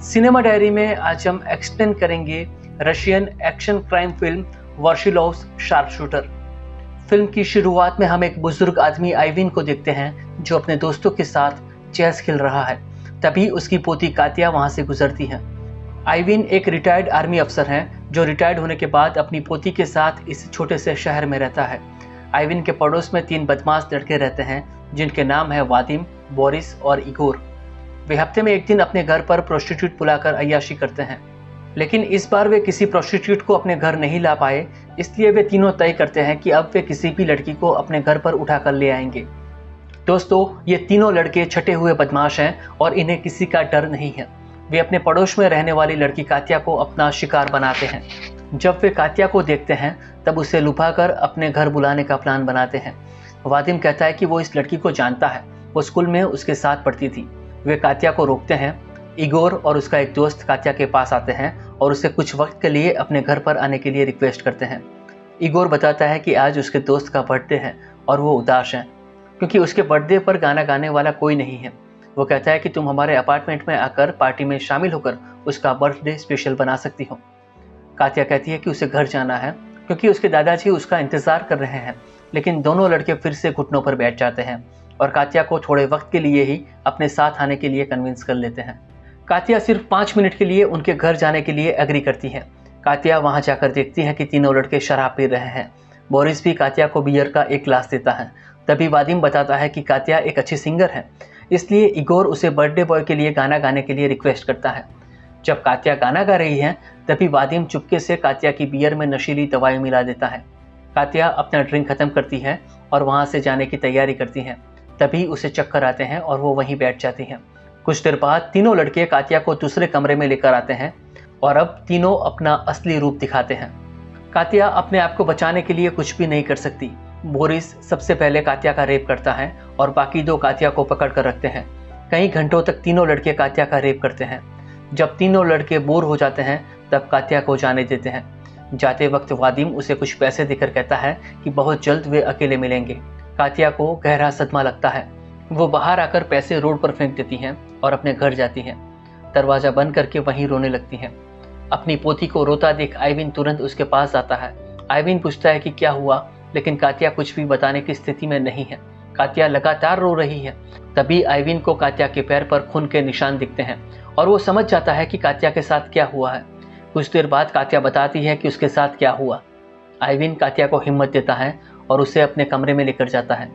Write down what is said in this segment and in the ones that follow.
Cinema diary में आज हम एक्सप्लेन करेंगे Russian action crime film Voroshilov's sharpshooter. Film की शुरुआत में हम एक बुजुर्ग आदमी आइविन को देखते हैं जो अपने दोस्तों के साथ चेस खेल रहा है। तभी उसकी पोती कातिया वहां से गुजरती है। आइविन एक रिटायर्ड आर्मी अफसर है जो रिटायर्ड होने के बाद अपनी पोती के साथ इस छोटे से शहर में रहता है। आइविन के पड़ोस में 3 बदमाश लड़के रहते हैं जिनके नाम है वादिम, बोरिस और इगोर। वे हफ्ते में एक दिन अपने घर पर प्रोस्टिट्यूट बुलाकर अय्याशी करते हैं, लेकिन इस बार वे किसी प्रोस्टिट्यूट को अपने घर नहीं ला पाए, इसलिए वे तीनों तय करते हैं कि अब वे किसी भी लड़की को अपने घर पर उठाकर ले आएंगे। दोस्तों, ये तीनों लड़के छटे हुए बदमाश हैं और इन्हें किसी का डर नहीं है। वे अपने पड़ोस में रहने वाली लड़की कातिया को अपना शिकार बनाते हैं। जब वे कातिया को देखते हैं तब उसे लुभाकर अपने घर बुलाने का प्लान बनाते हैं। वादिम कहता है कि वो इस लड़की को जानता है, वो स्कूल में उसके साथ पढ़ती थी। वे कातिया को रोकते हैं। इगोर और उसका एक दोस्त कातिया के पास आते हैं और उसे कुछ वक्त के लिए अपने घर पर आने के लिए रिक्वेस्ट करते हैं। इगोर बताता है कि आज उसके दोस्त का बर्थडे है और वो उदास है क्योंकि उसके बर्थडे पर गाना गाने वाला कोई नहीं है। वो कहता है कि तुम हमारे अपार्टमेंट में आकर पार्टी में शामिल होकर उसका बर्थडे स्पेशल बना सकती हो। कातिया कहती है कि उसे घर जाना है क्योंकि उसके दादाजी उसका इंतजार कर रहे हैं, लेकिन दोनों लड़के फिर से घुटनों पर बैठ जाते हैं और कातिया को थोड़े वक्त के लिए ही अपने साथ आने के लिए कन्विंस कर लेते हैं। कातिया सिर्फ 5 मिनट के लिए उनके घर जाने के लिए एग्री करती है। कातिया वहां जाकर देखती है कि तीनों लड़के शराब पी रहे हैं। बोरिस भी कातिया को बियर का एक ग्लास देता है। तभी वादिम बताता है कि कातिया एक अच्छी सिंगर है, इसलिए इगोर उसे बर्थडे बॉय के लिए गाना गाने के लिए रिक्वेस्ट करता है। जब कातिया गाना गा रही है तभी वादिम चुपके से कातिया की बियर में नशीली दवाई मिला देता है। कातिया अपना ड्रिंक खत्म करती है और वहां से जाने की तैयारी करती है। तभी उसे चक्कर आते हैं और वो वहीं बैठ जाती है। कुछ देर बाद तीनों लड़के कातिया को दूसरे कमरे में लेकर आते हैं और अब तीनों अपना असली रूप दिखाते हैं। कातिया अपने आप को बचाने के लिए कुछ भी नहीं कर सकती। बोरिस सबसे पहले कातिया का रेप करता है और बाकी 2 कातिया को पकड़ कर रखते हैं। कई घंटों तक तीनों लड़के कातिया का रेप करते हैं। जब तीनों लड़के बोर हो जाते हैं तब कातिया को जाने देते हैं। जाते वक्त वादिम उसे कुछ पैसे देकर कहता है कि बहुत जल्द वे अकेले मिलेंगे। कातिया को गहरा सदमा लगता है। वो बाहर आकर पैसे रोड पर फेंक देती हैं और अपने घर जाती हैं। दरवाज़ा बंद करके वहीं रोने लगती हैं। अपनी पोती को रोता देख आइविन तुरंत उसके पास आता है। आइविन पूछता है कि क्या हुआ, लेकिन कातिया कुछ भी बताने की स्थिति में नहीं है। कातिया लगातार रो रही है। तभी आइविन को कातिया के पैर पर खून के निशान दिखते हैं और वो समझ जाता है कि कातिया के साथ क्या हुआ है। कुछ देर बाद कातिया बताती है कि उसके साथ क्या हुआ। आइविन कातिया को हिम्मत देता है और उसे अपने कमरे में लेकर जाता है।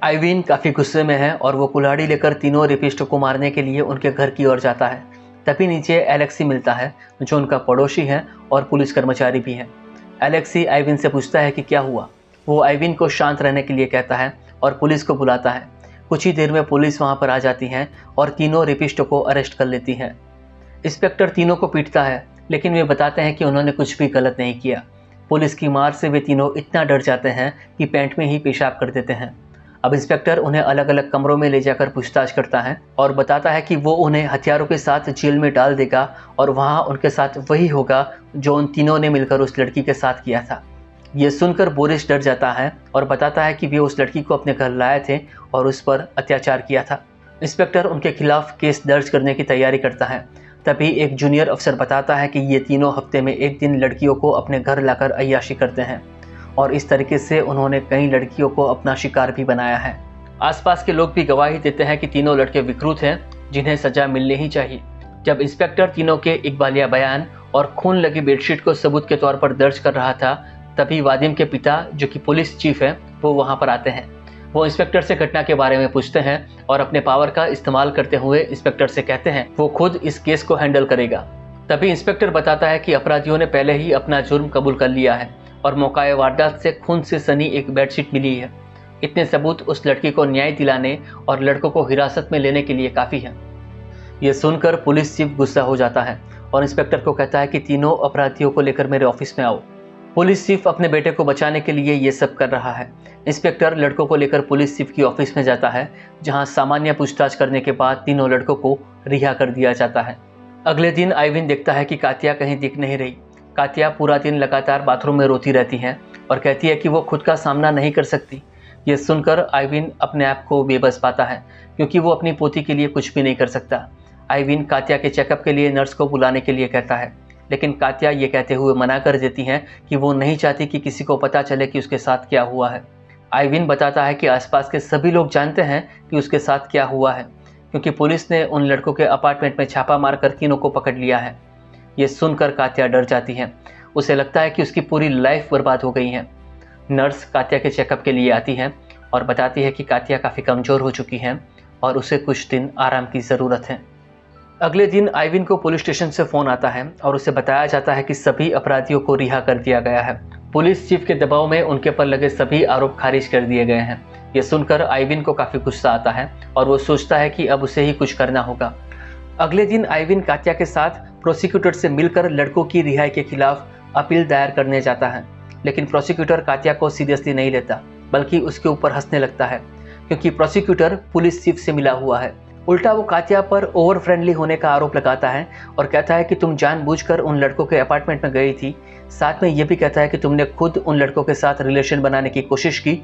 आइविन काफ़ी गुस्से में है और वो कुल्हाड़ी लेकर तीनों रेपिस्ट को मारने के लिए उनके घर की ओर जाता है। तभी नीचे एलेक्सी मिलता है जो उनका पड़ोसी है और पुलिस कर्मचारी भी है। एलेक्सी आइविन से पूछता है कि क्या हुआ। वो आइविन को शांत रहने के लिए कहता है और पुलिस को बुलाता है। कुछ ही देर में पुलिस वहाँ पर आ जाती है और तीनों रेपिस्टों को अरेस्ट कर लेती है। इंस्पेक्टर तीनों को पीटता है, लेकिन वे बताते हैं कि उन्होंने कुछ भी गलत नहीं किया। पुलिस की मार से वे तीनों इतना डर जाते हैं कि पैंट में ही पेशाब कर देते हैं। अब इंस्पेक्टर उन्हें अलग अलग कमरों में ले जाकर पूछताछ करता है और बताता है कि वो उन्हें हथियारों के साथ जेल में डाल देगा और वहाँ उनके साथ वही होगा जो उन तीनों ने मिलकर उस लड़की के साथ किया था। ये सुनकर बोरिस डर जाता है और बताता है कि वे उस लड़की को अपने घर लाए थे और उस पर अत्याचार किया था। इंस्पेक्टर उनके खिलाफ केस दर्ज करने की तैयारी करता है। तभी एक जूनियर अफसर बताता है कि ये तीनों हफ्ते में एक दिन लड़कियों को अपने घर लाकर अय्याशी करते हैं और इस तरीके से उन्होंने कई लड़कियों को अपना शिकार भी बनाया है। आसपास के लोग भी गवाही देते हैं कि तीनों लड़के विकृत हैं जिन्हें सजा मिलनी ही चाहिए। जब इंस्पेक्टर तीनों के इकबालिया बयान और खून लगी बेडशीट को सबूत के तौर पर दर्ज कर रहा था, तभी वादिम के पिता जो कि पुलिस चीफ है वो वहाँ पर आते हैं। वो इंस्पेक्टर से घटना के बारे में पूछते हैं और अपने पावर का इस्तेमाल करते हुए इंस्पेक्टर से कहते हैं वो खुद इस केस को हैंडल करेगा। तभी इंस्पेक्टर बताता है कि अपराधियों ने पहले ही अपना जुर्म कबूल कर लिया है और मौकाए वारदात से खून से सनी एक बेडशीट मिली है। इतने सबूत उस लड़की को न्याय दिलाने और लड़कों को हिरासत में लेने के लिए काफ़ी है। ये सुनकर पुलिस चीफ गुस्सा हो जाता है और इंस्पेक्टर को कहता है कि तीनों अपराधियों को लेकर मेरे ऑफिस में आओ। पुलिस चीफ अपने बेटे को बचाने के लिए ये सब कर रहा है। इंस्पेक्टर लड़कों को लेकर पुलिस चीफ की ऑफिस में जाता है, जहां सामान्य पूछताछ करने के बाद तीनों लड़कों को रिहा कर दिया जाता है। अगले दिन आइविन देखता है कि कातिया कहीं दिख नहीं रही। कातिया पूरा दिन लगातार बाथरूम में रोती रहती है और कहती है कि वो खुद का सामना नहीं कर सकती। ये सुनकर आइविन अपने आप को बेबस पाता है क्योंकि वो अपनी पोती के लिए कुछ भी नहीं कर सकता। आइविन कात्या के चेकअप के लिए नर्स को बुलाने के लिए कहता है, लेकिन कात्या ये कहते हुए मना कर देती हैं कि वो नहीं चाहती कि किसी को पता चले कि उसके साथ क्या हुआ है। आइविन बताता है कि आसपास के सभी लोग जानते हैं कि उसके साथ क्या हुआ है, क्योंकि पुलिस ने उन लड़कों के अपार्टमेंट में छापा मारकर तीनों को पकड़ लिया है। ये सुनकर कात्या डर जाती है। उसे लगता है कि उसकी पूरी लाइफ बर्बाद हो गई है। नर्स कात्या के चेकअप के लिए आती है और बताती है कि कात्या काफ़ी कमज़ोर हो चुकी है और उसे कुछ दिन आराम की ज़रूरत है। अगले दिन आइविन को पुलिस स्टेशन से फ़ोन आता है और उसे बताया जाता है कि सभी अपराधियों को रिहा कर दिया गया है। पुलिस चीफ के दबाव में उनके पर लगे सभी आरोप खारिज कर दिए गए हैं। ये सुनकर आइविन को काफ़ी गुस्सा आता है और वो सोचता है कि अब उसे ही कुछ करना होगा। अगले दिन आइविन कात्या के साथ प्रोसिक्यूटर से मिलकर लड़कों की रिहाई के खिलाफ अपील दायर करने जाता है, लेकिन प्रोसिक्यूटर कात्या को सीरियसली नहीं लेता, बल्कि उसके ऊपर हंसने लगता है, क्योंकि प्रोसिक्यूटर पुलिस चीफ से मिला हुआ है। उल्टा वो कात्या पर ओवर फ्रेंडली होने का आरोप लगाता है और कहता है कि तुम जानबूझकर उन लड़कों के अपार्टमेंट में गई थी। साथ में ये भी कहता है कि तुमने खुद उन लड़कों के साथ रिलेशन बनाने की कोशिश की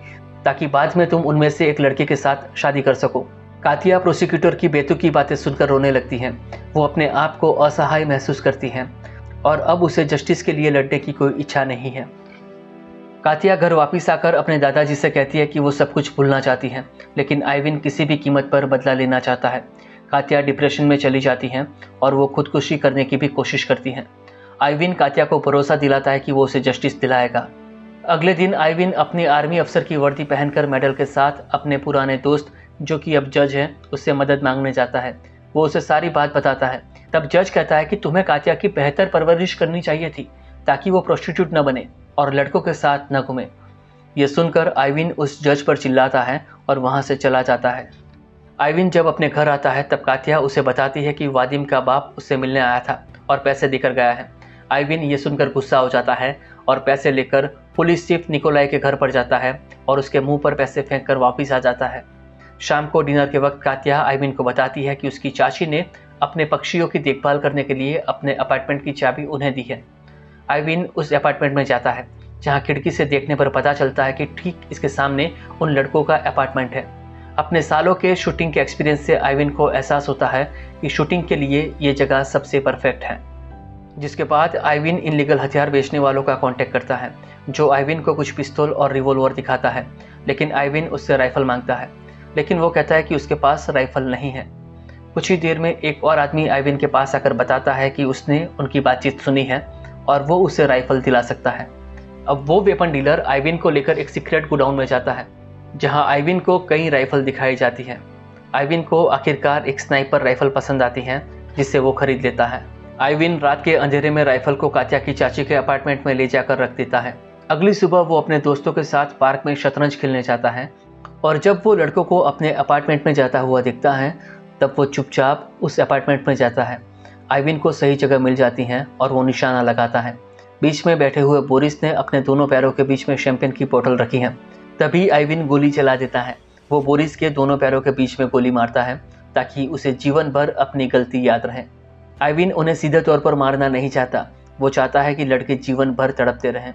ताकि बाद में तुम उनमें से एक लड़के के साथ शादी कर सको। कात्या प्रोसिक्यूटर की बेतुकी बातें सुनकर रोने लगती हैं। वो अपने आप को असहाय महसूस करती हैं और अब उसे जस्टिस के लिए लड़ने की कोई इच्छा नहीं है। कात्या घर वापस आकर अपने दादाजी से कहती है कि वो सब कुछ भूलना चाहती है, लेकिन आइविन किसी भी कीमत पर बदला लेना चाहता है। कात्या डिप्रेशन में चली जाती है और वो खुदकुशी करने की भी कोशिश करती है। आइविन कात्या को भरोसा दिलाता है कि वो उसे जस्टिस दिलाएगा। अगले दिन आइविन अपनी आर्मी अफसर की वर्दी पहनकर मेडल के साथ अपने पुराने दोस्त, जो कि अब जज हैं, उससे मदद मांगने जाता है। वो उसे सारी बात बताता है। तब जज कहता है कि तुम्हें कात्या की बेहतर परवरिश करनी चाहिए थी ताकि वो प्रोस्टिट्यूट न बने और लड़कों के साथ न घूमे। ये सुनकर आइविन उस जज पर चिल्लाता है और वहाँ से चला जाता है। आइविन जब अपने घर आता है तब कात्या उसे बताती है कि वादिम का बाप उससे मिलने आया था और पैसे देकर गया है। आइविन ये सुनकर गुस्सा हो जाता है और पैसे लेकर पुलिस चीफ निकोलाई के घर पर जाता है और उसके मुंह पर पैसे फेंक कर वापिस आ जाता है। शाम को डिनर के वक्त कात्या आइविन को बताती है कि उसकी चाची ने अपने पक्षियों की देखभाल करने के लिए अपने अपार्टमेंट की चाबी उन्हें दी है। आइविन उस अपार्टमेंट में जाता है जहां खिड़की से देखने पर पता चलता है कि ठीक इसके सामने उन लड़कों का अपार्टमेंट है। अपने सालों के शूटिंग के एक्सपीरियंस से आइविन को एहसास होता है कि शूटिंग के लिए ये जगह सबसे परफेक्ट है। जिसके बाद आइविन इनलीगल हथियार बेचने वालों का कांटेक्ट करता है, जो आइविन को कुछ पिस्तौल और रिवॉल्वर दिखाता है, लेकिन आइविन उससे राइफल मांगता है, लेकिन वो कहता है कि उसके पास राइफल नहीं है। कुछ ही देर में एक और आदमी आइविन के पास आकर बताता है कि उसने उनकी बातचीत सुनी है और वो उसे राइफल दिला सकता है। अब वो वेपन डीलर आइविन को लेकर एक सीक्रेट गोडाउन में जाता है जहां आइविन को कई राइफल दिखाई जाती हैं। आइविन को आखिरकार एक स्नाइपर राइफल पसंद आती है जिसे वो खरीद लेता है। आइविन रात के अंधेरे में राइफल को कात्या की चाची के अपार्टमेंट में ले जाकर रख देता है। अगली सुबह वो अपने दोस्तों के साथ पार्क में शतरंज खेलने जाता है और जब वो लड़कों को अपने अपार्टमेंट में जाता हुआ दिखता है तब वो चुपचाप उस अपार्टमेंट में जाता है। आइविन को सही जगह मिल जाती हैं और वो निशाना लगाता है। बीच में बैठे हुए बोरिस ने अपने दोनों पैरों के बीच में शैंपेन की बोतल रखी है। तभी आइविन गोली चला देता है। वो बोरिस के दोनों पैरों के बीच में गोली मारता है ताकि उसे जीवन भर अपनी गलती याद रहे। आइविन उन्हें सीधे तौर पर मारना नहीं चाहता। वो चाहता है कि लड़के जीवन भर तड़पते रहें।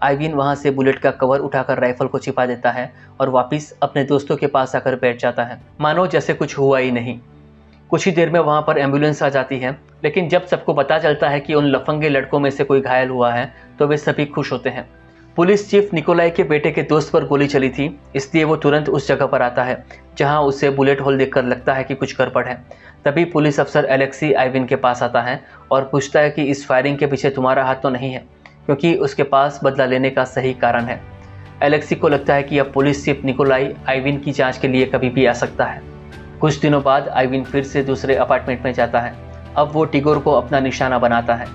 आइविन वहाँ से बुलेट का कवर उठाकर राइफल को छिपा देता है और वापस अपने दोस्तों के पास आकर बैठ जाता है, मानो जैसे कुछ हुआ ही नहीं। कुछ ही देर में वहाँ पर एम्बुलेंस आ जाती है, लेकिन जब सबको पता चलता है कि उन लफंगे लड़कों में से कोई घायल हुआ है तो वे सभी खुश होते हैं। पुलिस चीफ निकोलाई के बेटे के दोस्त पर गोली चली थी, इसलिए वो तुरंत उस जगह पर आता है जहां उसे बुलेट होल देखकर लगता है कि कुछ गड़बड़ है। तभी पुलिस अफसर एलेक्सी आइविन के पास आता है और पूछता है कि इस फायरिंग के पीछे तुम्हारा हाथ तो नहीं है, क्योंकि उसके पास बदला लेने का सही कारण है। एलेक्सी को लगता है कि अब पुलिस चीफ निकोलाई आइविन की जाँच के लिए कभी भी आ सकता है। कुछ दिनों बाद आइविन फिर से दूसरे अपार्टमेंट में जाता है। अब वो टिगोर को अपना निशाना बनाता है।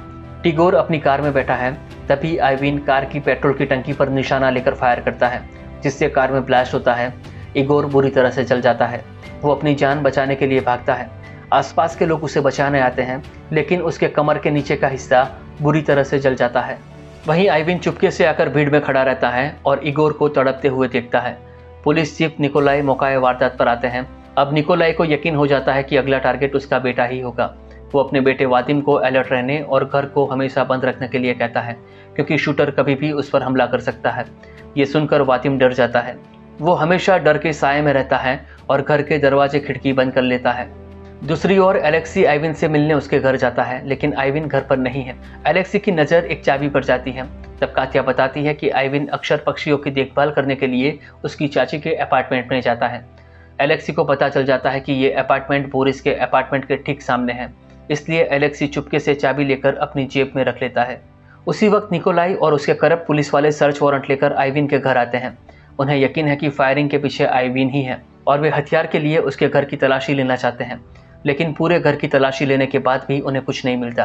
टिगोर अपनी कार में बैठा है। तभी आइविन कार की पेट्रोल की टंकी पर निशाना लेकर फायर करता है, जिससे कार में ब्लास्ट होता है। इगोर बुरी तरह से जल जाता है। वो अपनी जान बचाने के लिए भागता है। आसपास के लोग उसे बचाने आते हैं, लेकिन उसके कमर के नीचे का हिस्सा बुरी तरह से जल जाता है। वहीं आइविन चुपके से आकर भीड़ में खड़ा रहता है और इगोर को तड़पते हुए देखता है। पुलिस चीफ निकोलाई मौका वारदात पर आते हैं। अब निकोलाई को यकीन हो जाता है कि अगला टारगेट उसका बेटा ही होगा। वो अपने बेटे वादिम को अलर्ट रहने और घर को हमेशा बंद रखने के लिए कहता है, क्योंकि शूटर कभी भी उस पर हमला कर सकता है। ये सुनकर वादिम डर जाता है। वो हमेशा डर के साए में रहता है और घर के दरवाजे खिड़की बंद कर लेता है। दूसरी ओर एलेक्सी आइविन से मिलने उसके घर जाता है, लेकिन आइविन घर पर नहीं है। एलेक्सी की नज़र एक चाबी पर जाती है। तब कात्या बताती है कि आइविन अक्सर पक्षियों की देखभाल करने के लिए उसकी चाची के अपार्टमेंट में जाता है। एलेक्सी को पता चल जाता है कि ये अपार्टमेंट बोरिस के अपार्टमेंट के ठीक सामने है, इसलिए एलेक्सी चुपके से चाबी लेकर अपनी जेब में रख लेता है। उसी वक्त निकोलाई और उसके करप्ट पुलिस वाले सर्च वारंट लेकर आइविन के घर आते हैं। उन्हें यकीन है कि फायरिंग के पीछे आइविन ही है और वे हथियार के लिए उसके घर की तलाशी लेना चाहते हैं, लेकिन पूरे घर की तलाशी लेने के बाद भी उन्हें कुछ नहीं मिलता।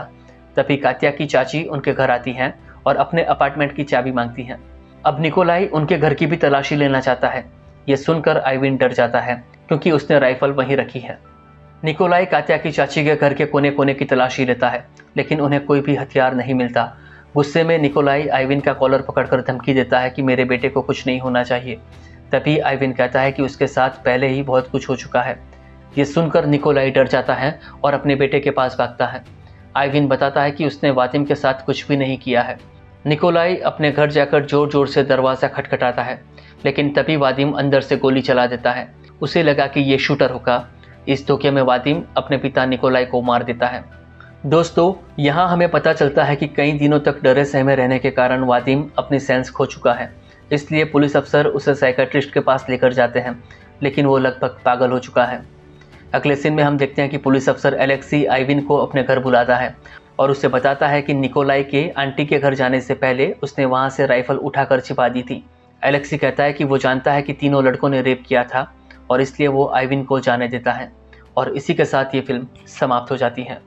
तभी कात्या की चाची उनके घर आती हैं और अपने अपार्टमेंट की चाबी मांगती हैं। अब निकोलाई उनके घर की भी तलाशी लेना चाहता है। ये सुनकर आइविन डर जाता है क्योंकि उसने राइफल वहीं रखी है। निकोलाई कात्या की चाची के घर के कोने कोने की तलाशी लेता है, लेकिन उन्हें कोई भी हथियार नहीं मिलता। गुस्से में निकोलाई आइविन का कॉलर पकड़कर धमकी देता है कि मेरे बेटे को कुछ नहीं होना चाहिए। तभी आइविन कहता है कि उसके साथ पहले ही बहुत कुछ हो चुका है। ये सुनकर निकोलाई डर जाता है और अपने बेटे के पास भागता है। आइविन बताता है कि उसने वादिम के साथ कुछ भी नहीं किया है। निकोलाई अपने घर जाकर जोर जोर से दरवाज़ा खटखटाता है, लेकिन तभी वादिम अंदर से गोली चला देता है। उसे लगा कि ये शूटर होगा। इस धोखे में वादिम अपने पिता निकोलाई को मार देता है। दोस्तों, यहाँ हमें पता चलता है कि कई दिनों तक डरे सहमे रहने के कारण वादिम अपनी सेंस खो चुका है, इसलिए पुलिस अफसर उसे साइकेट्रिस्ट के पास लेकर जाते हैं, लेकिन वो लगभग पागल हो चुका है। अगले सीन में हम देखते हैं कि पुलिस अफसर एलेक्सी आइविन को अपने घर बुलाता है और उसे बताता है कि निकोलाई के आंटी के घर जाने से पहले उसने वहाँ से राइफल उठाकर छिपा दी थी। एलेक्सी कहता है कि वो जानता है कि तीनों लड़कों ने रेप किया था और इसलिए वो आइविन को जाने देता है। और इसी के साथ ये फिल्म समाप्त हो जाती है।